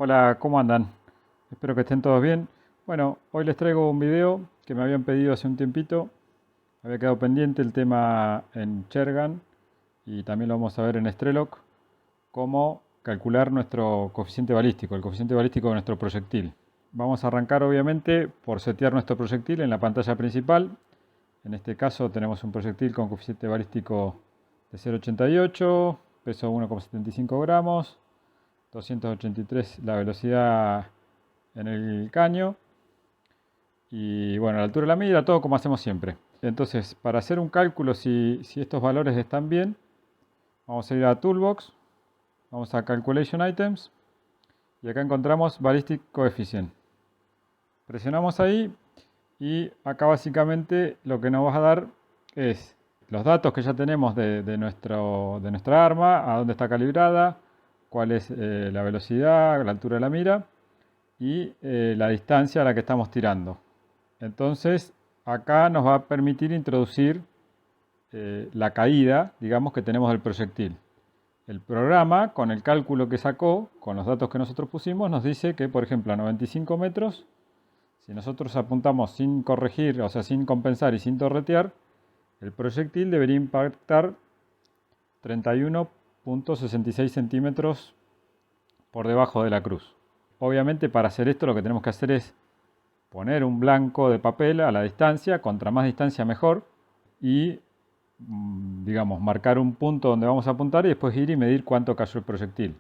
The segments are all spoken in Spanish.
Hola, ¿cómo andan? Espero que estén todos bien. Bueno, hoy les traigo un video que me habían pedido hace un tiempito. Había quedado pendiente el tema en Chergan y también lo vamos a ver en Strelok, cómo calcular nuestro coeficiente balístico, el coeficiente balístico de nuestro proyectil. Vamos a arrancar obviamente por setear nuestro proyectil en la pantalla principal. En este caso tenemos un proyectil con coeficiente balístico de 0,88, peso 1,75 gramos, 283 la velocidad en el caño y bueno, la altura de la mira, todo como hacemos siempre. Entonces, para hacer un cálculo si estos valores están bien, vamos a ir a Toolbox, vamos a Calculation Items y acá encontramos Ballistic Coefficient. Presionamos ahí y acá básicamente lo que nos va a dar es los datos que ya tenemos de nuestra arma, a dónde está calibrada, cuál es la velocidad, la altura de la mira y la distancia a la que estamos tirando. Entonces, acá nos va a permitir introducir la caída, digamos, que tenemos del proyectil. El programa, con el cálculo que sacó, con los datos que nosotros pusimos, nos dice que, por ejemplo, a 95 metros, si nosotros apuntamos sin corregir, o sea, sin compensar y sin torretear, el proyectil debería impactar 31,66 centímetros por debajo de la cruz. Obviamente, para hacer esto lo que tenemos que hacer es poner un blanco de papel a la distancia, contra más distancia mejor, y digamos, marcar un punto donde vamos a apuntar y después ir y medir cuánto cayó el proyectil.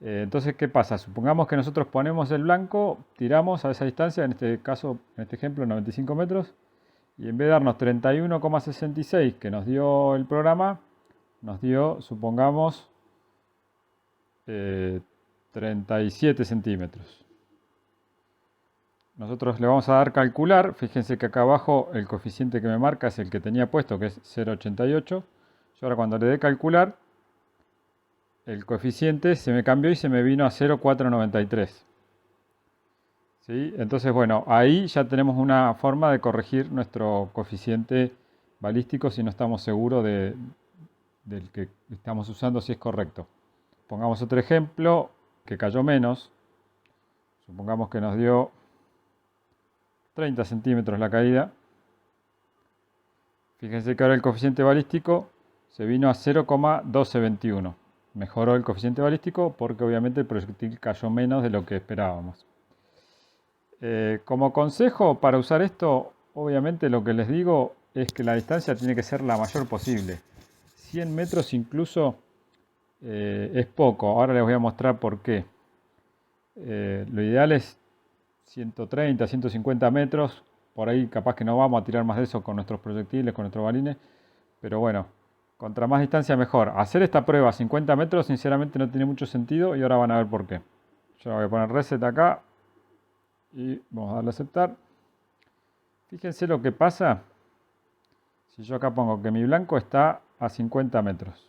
Entonces, ¿qué pasa? Supongamos que nosotros ponemos el blanco, tiramos a esa distancia, en este caso, en este ejemplo, 95 metros, y en vez de darnos 31,66 que nos dio el programa, nos dio, supongamos, 37 centímetros. Nosotros le vamos a dar calcular, fíjense que acá abajo el coeficiente que me marca es el que tenía puesto, que es 0,88. Yo ahora cuando le dé calcular, el coeficiente se me cambió y se me vino a 0,493. ¿Sí? Entonces, bueno, ahí ya tenemos una forma de corregir nuestro coeficiente balístico si no estamos seguros del que estamos usando, si es correcto. Pongamos otro ejemplo que cayó menos. Supongamos que nos dio 30 centímetros la caída. Fíjense que ahora el coeficiente balístico se vino a 0,1221. Mejoró el coeficiente balístico porque obviamente el proyectil cayó menos de lo que esperábamos. Como consejo para usar esto, obviamente lo que les digo es que la distancia tiene que ser la mayor posible. 100 metros incluso es poco. Ahora les voy a mostrar por qué. Lo ideal es 130, 150 metros. Por ahí capaz que no vamos a tirar más de eso con nuestros proyectiles, con nuestros balines. Pero bueno, contra más distancia mejor. Hacer esta prueba a 50 metros sinceramente no tiene mucho sentido y ahora van a ver por qué. Yo voy a poner reset acá y vamos a darle a aceptar. Fíjense lo que pasa si yo acá pongo que mi blanco está a 50 metros.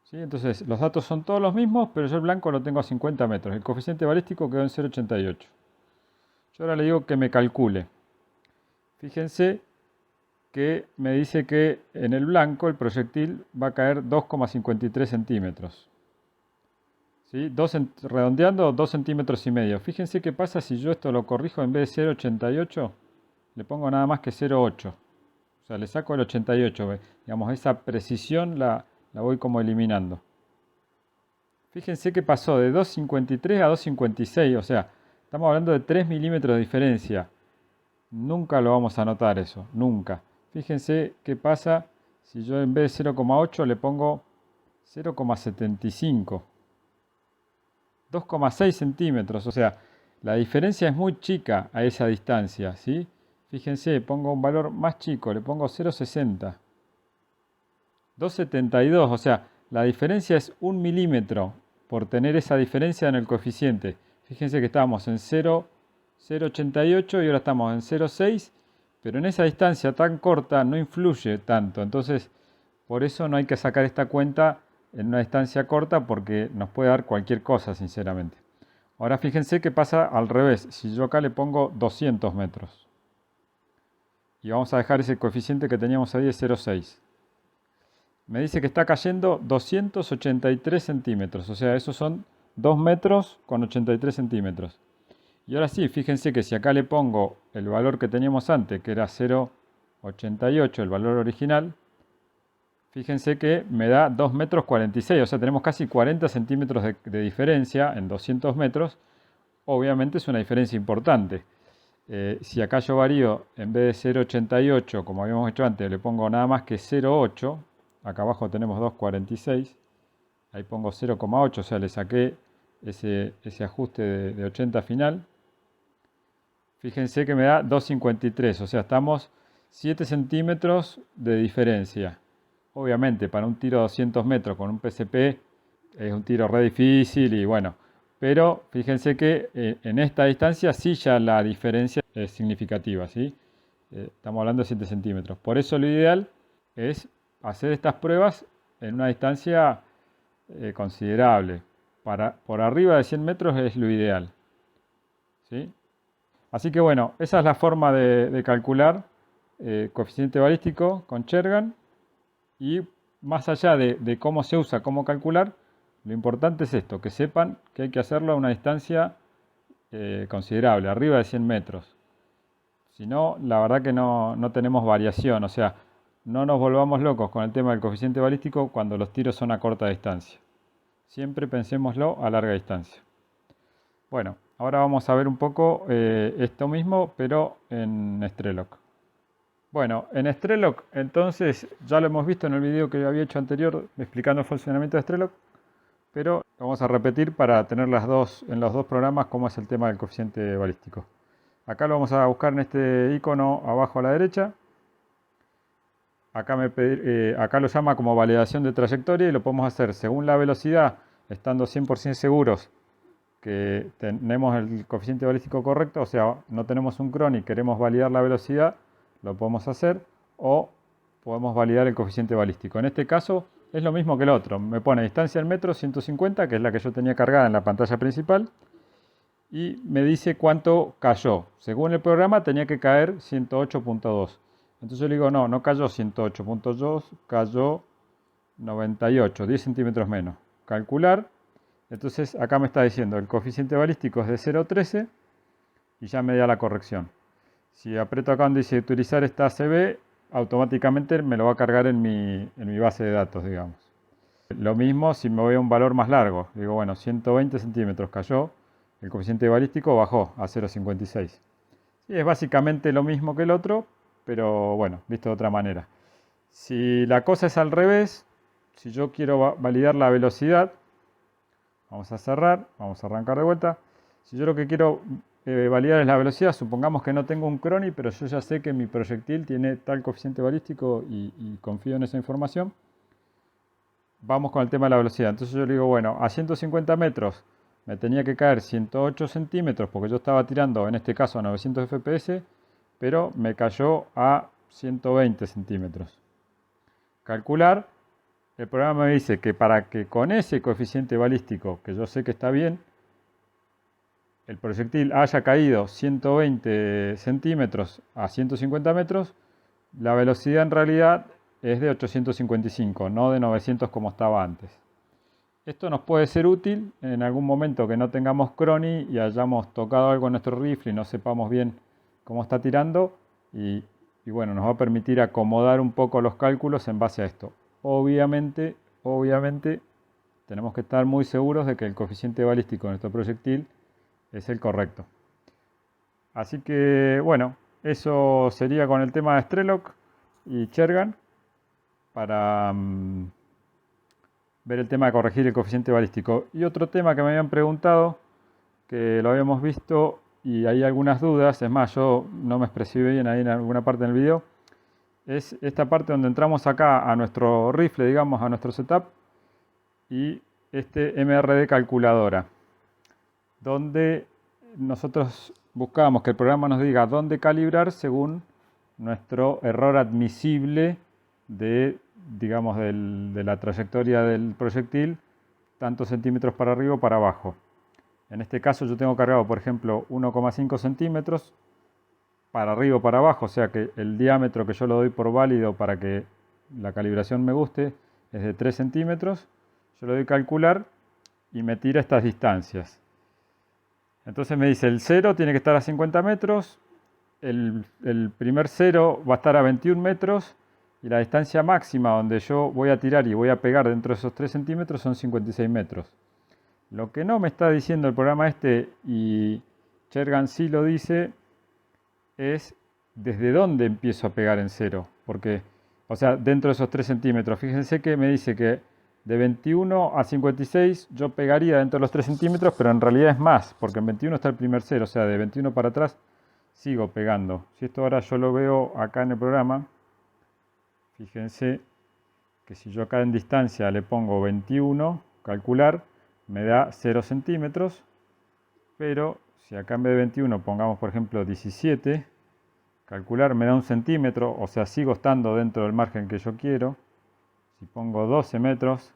¿Sí? Entonces los datos son todos los mismos, pero yo el blanco lo tengo a 50 metros. El coeficiente balístico quedó en 0,88. Yo ahora le digo que me calcule. Fíjense que me dice que en el blanco el proyectil va a caer 2,53 centímetros. ¿Sí? Redondeando 2 centímetros y medio. Fíjense qué pasa si yo esto lo corrijo en vez de 0,88, le pongo nada más que 0,8. O sea, le saco el 88. Digamos, esa precisión la voy como eliminando. Fíjense que pasó de 2,53 a 2,56. O sea, estamos hablando de 3 milímetros de diferencia. Nunca lo vamos a notar eso, nunca. Fíjense qué pasa si yo en vez de 0,8 le pongo 0,75. 2,6 centímetros, o sea, la diferencia es muy chica a esa distancia, ¿sí? Fíjense, pongo un valor más chico, le pongo 0,60. 2,72, o sea, la diferencia es 1 milímetro por tener esa diferencia en el coeficiente. Fíjense que estábamos en 0,88 y ahora estamos en 0,6, pero en esa distancia tan corta no influye tanto. Entonces, por eso no hay que sacar esta cuenta en una distancia corta porque nos puede dar cualquier cosa, sinceramente. Ahora fíjense que pasa al revés. Si yo acá le pongo 200 metros y vamos a dejar ese coeficiente que teníamos ahí de 0,6. Me dice que está cayendo 283 centímetros, o sea, esos son 2 metros con 83 centímetros. Y ahora sí, fíjense que si acá le pongo el valor que teníamos antes, que era 0,88, el valor original, fíjense que me da 2 metros 46, o sea, tenemos casi 40 centímetros de diferencia en 200 metros. Obviamente es una diferencia importante. Si acá yo varío, en vez de 0,88, como habíamos hecho antes, le pongo nada más que 0,8, acá abajo tenemos 2,46, ahí pongo 0,8, o sea, le saqué ese ajuste de 80 final. Fíjense que me da 2,53, o sea, estamos 7 centímetros de diferencia. Obviamente, para un tiro de 200 metros con un PCP es un tiro re difícil y bueno, pero fíjense que en esta distancia sí ya la diferencia es significativa, ¿sí? Estamos hablando de 7 centímetros. Por eso lo ideal es hacer estas pruebas en una distancia considerable. Por arriba de 100 metros es lo ideal, ¿sí? Así que bueno, esa es la forma de calcular coeficiente balístico con Chergan. Y más allá de cómo se usa, cómo calcular, lo importante es esto, que sepan que hay que hacerlo a una distancia considerable, arriba de 100 metros. Si no, la verdad que no tenemos variación, o sea, no nos volvamos locos con el tema del coeficiente balístico cuando los tiros son a corta distancia. Siempre pensémoslo a larga distancia. Bueno, ahora vamos a ver un poco esto mismo, pero en Strelok. Bueno, en Strelok, entonces, ya lo hemos visto en el video que había hecho anterior explicando el funcionamiento de Strelok, pero lo vamos a repetir para tener en los dos programas cómo es el tema del coeficiente balístico. Acá lo vamos a buscar en este icono abajo a la derecha. Acá lo llama como validación de trayectoria y lo podemos hacer según la velocidad, estando 100% seguros que tenemos el coeficiente balístico correcto, o sea, no tenemos un cron y queremos validar la velocidad, lo podemos hacer, o podemos validar el coeficiente balístico. En este caso es lo mismo que el otro, me pone distancia en metros 150, que es la que yo tenía cargada en la pantalla principal, y me dice cuánto cayó. Según el programa tenía que caer 108.2. Entonces yo le digo, no cayó 108.2, cayó 98, 10 centímetros menos. Calcular. Entonces acá me está diciendo el coeficiente balístico es de 0,13 y ya me da la corrección. Si aprieto acá donde dice utilizar esta ACB, automáticamente me lo va a cargar en mi base de datos, digamos. Lo mismo si me voy a un valor más largo. Digo, bueno, 120 centímetros cayó, el coeficiente balístico bajó a 0,56. Sí, es básicamente lo mismo que el otro, pero bueno, visto de otra manera. Si la cosa es al revés, si yo quiero validar la velocidad, vamos a cerrar, vamos a arrancar de vuelta. Si yo lo que quiero validar es la velocidad, supongamos que no tengo un croni, pero yo ya sé que mi proyectil tiene tal coeficiente balístico y confío en esa información. Vamos con el tema de la velocidad. Entonces yo le digo, bueno, a 150 metros me tenía que caer 108 centímetros porque yo estaba tirando, en este caso, a 900 fps, pero me cayó a 120 centímetros. Calcular. El programa me dice que para que con ese coeficiente balístico, que yo sé que está bien, el proyectil haya caído 120 centímetros a 150 metros, la velocidad en realidad es de 855, no de 900 como estaba antes. Esto nos puede ser útil en algún momento que no tengamos croni y hayamos tocado algo en nuestro rifle y no sepamos bien cómo está tirando y bueno, nos va a permitir acomodar un poco los cálculos en base a esto. Obviamente, tenemos que estar muy seguros de que el coeficiente balístico de nuestro proyectil es el correcto. Así que, bueno, eso sería con el tema de Strelok y Chergan para ver el tema de corregir el coeficiente balístico. Y otro tema que me habían preguntado, que lo habíamos visto y hay algunas dudas, es más, yo no me expresé bien ahí en alguna parte del video, es esta parte donde entramos acá a nuestro rifle, digamos, a nuestro setup, y este MRD calculadora, donde nosotros buscábamos que el programa nos diga dónde calibrar según nuestro error admisible de, digamos, de la trayectoria del proyectil, tantos centímetros para arriba o para abajo. En este caso yo tengo cargado, por ejemplo, 1,5 centímetros para arriba o para abajo, o sea que el diámetro que yo lo doy por válido para que la calibración me guste es de 3 centímetros. Yo le doy calcular y me tira estas distancias. Entonces me dice, el 0 tiene que estar a 50 metros, el primer 0 va a estar a 21 metros y la distancia máxima donde yo voy a tirar y voy a pegar dentro de esos 3 centímetros son 56 metros. Lo que no me está diciendo el programa este, y Chergan sí lo dice, es desde dónde empiezo a pegar en 0. Porque, o sea, dentro de esos 3 centímetros, fíjense que me dice que de 21 a 56 yo pegaría dentro de los 3 centímetros, pero en realidad es más, porque en 21 está el primer 0, o sea, de 21 para atrás sigo pegando. Si esto ahora yo lo veo acá en el programa, fíjense que si yo acá en distancia le pongo 21, calcular, me da 0 centímetros, pero si acá en vez de 21 pongamos por ejemplo 17, calcular me da 1 centímetro, o sea, sigo estando dentro del margen que yo quiero. Si pongo 12 metros,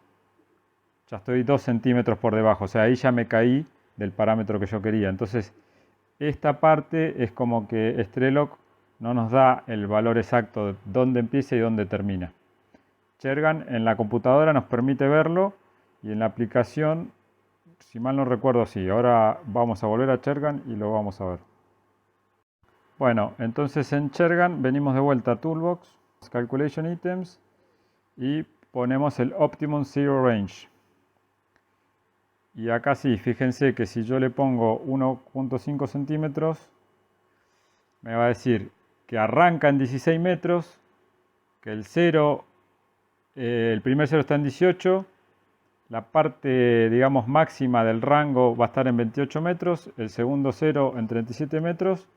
ya estoy 2 centímetros por debajo, o sea, ahí ya me caí del parámetro que yo quería. Entonces, esta parte es como que Strelok no nos da el valor exacto de dónde empieza y dónde termina. Chergan en la computadora nos permite verlo y en la aplicación, si mal no recuerdo, sí. Ahora vamos a volver a Chergan y lo vamos a ver. Bueno, entonces en Chergan venimos de vuelta a Toolbox, Calculation Items y ponemos el Optimum Zero Range. Y acá sí, fíjense que si yo le pongo 1.5 centímetros, me va a decir que arranca en 16 metros, que el primer 0 está en 18, la parte, digamos, máxima del rango va a estar en 28 metros, el segundo 0 en 37 metros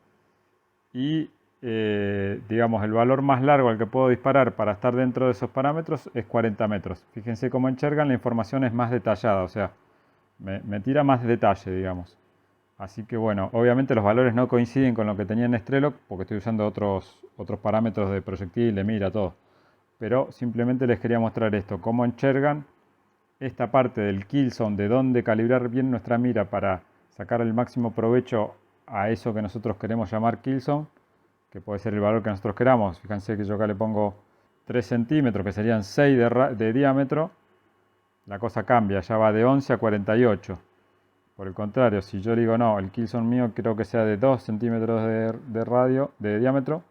y, digamos, el valor más largo al que puedo disparar para estar dentro de esos parámetros es 40 metros. Fíjense cómo en Chergan la información es más detallada, o sea, me tira más detalle, digamos. Así que bueno, obviamente los valores no coinciden con lo que tenía en Strelok porque estoy usando otros parámetros de proyectil, de mira, todo. Pero simplemente les quería mostrar esto, cómo en Chergan esta parte del kill zone, de dónde calibrar bien nuestra mira para sacar el máximo provecho a eso que nosotros queremos llamar kill zone, que puede ser el valor que nosotros queramos. Fíjense que yo acá le pongo 3 centímetros, que serían 6 de diámetro. La cosa cambia, ya va de 11 a 48. Por el contrario, si yo digo no, el kill zone mío creo que sea de 2 centímetros de diámetro,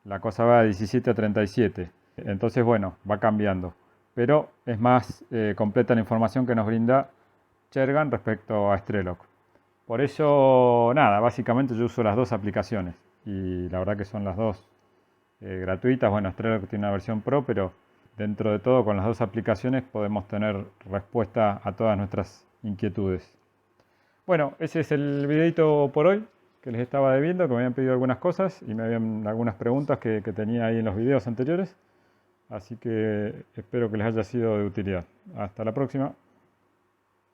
la cosa va de 17 a 37. Entonces, bueno, va cambiando. Pero es más completa la información que nos brinda Chergan respecto a Strelok. Por eso, nada, básicamente yo uso las dos aplicaciones. Y la verdad que son las dos gratuitas. Bueno, Strelok tiene una versión Pro, pero dentro de todo con las dos aplicaciones podemos tener respuesta a todas nuestras inquietudes. Bueno, ese es el videito por hoy que les estaba debiendo, que me habían pedido algunas cosas y me habían algunas preguntas que tenía ahí en los videos anteriores. Así que espero que les haya sido de utilidad. Hasta la próxima.